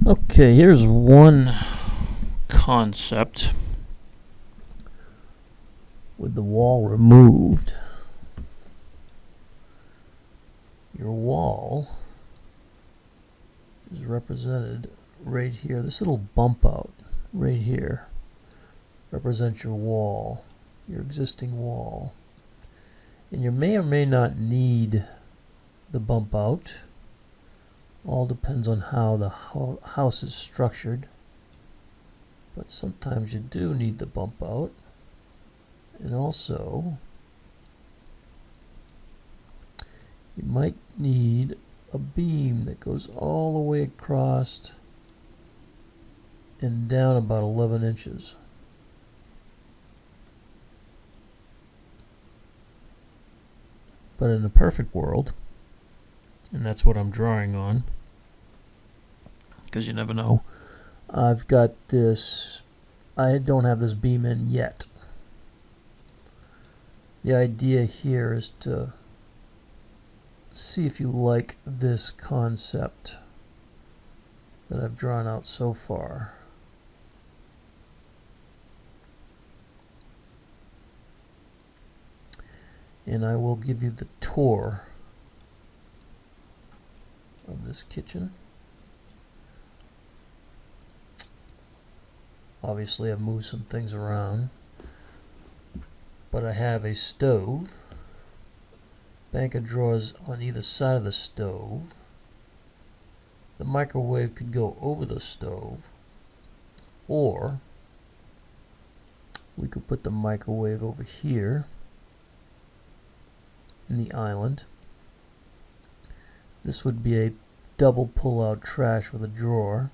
Okay, here's one concept with the wall removed. Your wall is represented right here. This little bump out right here represents your wall, your existing wall. And you may or may not need the bump out. All depends on how the house is structured. But sometimes you do need the bump out. And also, you might need a beam that goes all the way across and down about 11 inches. But in a perfect world, and that's what I'm drawing on, because you never know, I've got this, I don't have this beam in yet. The idea here is to see if you like this concept that I've drawn out so far. And I will give you the tour of this kitchen. Obviously I've moved some things around, but I have a stove, bank of drawers on either side of the stove. The microwave could go over the stove, or we could put the microwave over here in the island. This would be a double pull-out trash with a drawer.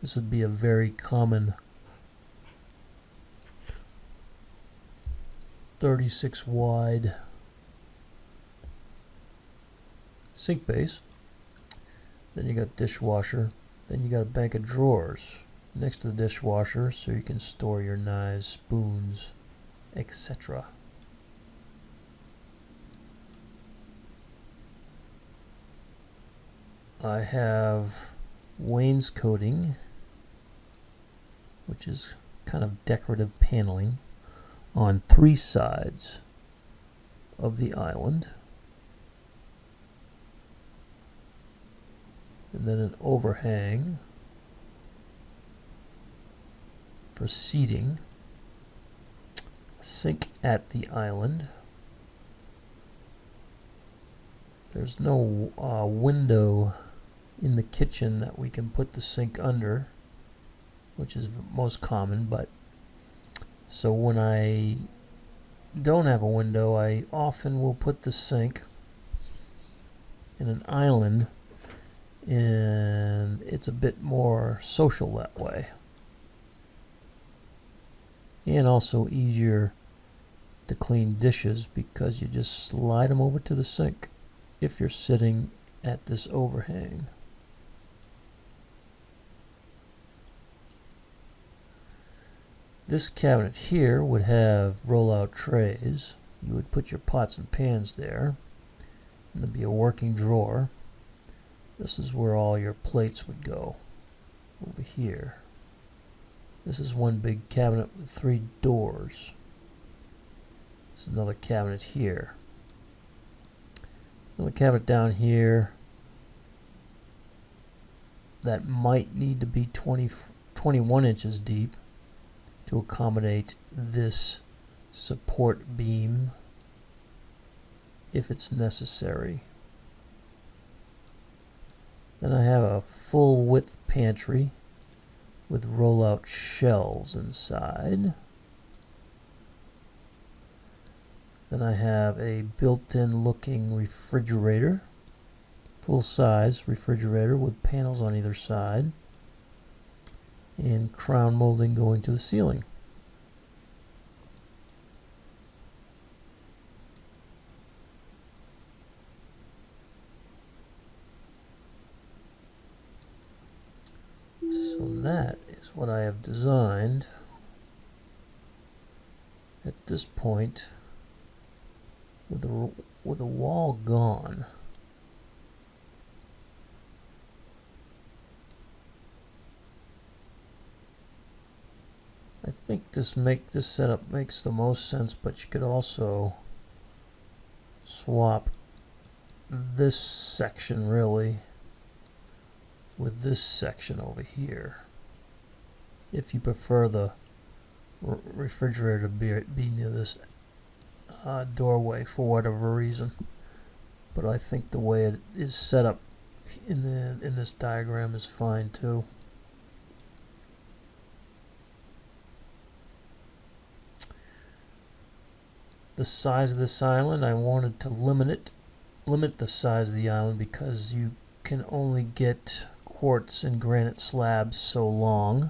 This would be a very common 36 wide sink base. Then you got dishwasher. Then you got a bank of drawers next to the dishwasher so you can store your knives, spoons, etc. I have wainscoting, which is kind of decorative paneling, on 3 sides of the island. And then an overhang for seating. Sink at the island. There's no window in the kitchen that we can put the sink under, which is most common, but so when I don't have a window, I often will put the sink in an island, and it's a bit more social that way, and also easier to clean dishes because you just slide them over to the sink if you're sitting at this overhang. This cabinet here would have roll-out trays. You would put your pots and pans there, and there'd be a working drawer. This is where all your plates would go, over here. This is one big cabinet with 3 doors. There's another cabinet here. Another cabinet down here that might need to be 21 inches deep to accommodate this support beam if it's necessary. Then I have a full width pantry with roll-out shelves inside. Then I have a built-in looking refrigerator, full-size refrigerator with panels on either side, and crown molding going to the ceiling. So that is what I have designed at this point with the wall gone. think this setup makes the most sense, but you could also swap this section really with this section over here, if you prefer the refrigerator to be near this doorway for whatever reason. But I think the way it is set up in this diagram is fine too. The size of this island, I wanted to limit the size of the island because you can only get quartz and granite slabs so long.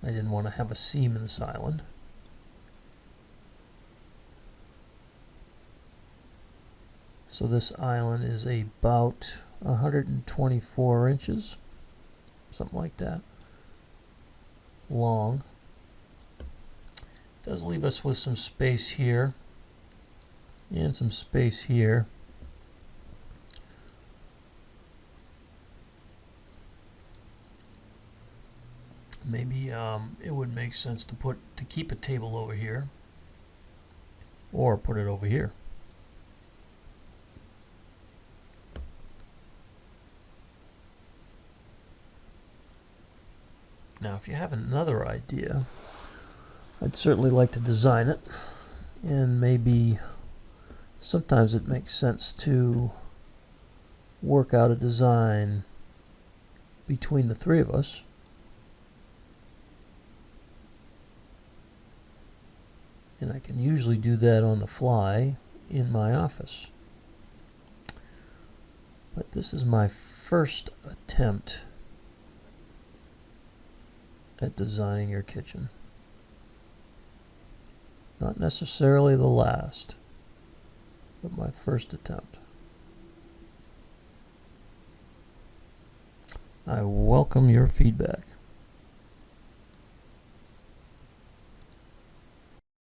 I didn't want to have a seam in this island. So this island is about 124 inches, something like that, long. Does leave us with some space here and some space here. Maybe it would make sense to keep a table over here or put it over here. Now, if you have another idea, I'd certainly like to design it, and maybe sometimes it makes sense to work out a design between the three of us. And I can usually do that on the fly in my office. But this is my first attempt at designing your kitchen. Not necessarily the last, but my first attempt. I welcome your feedback.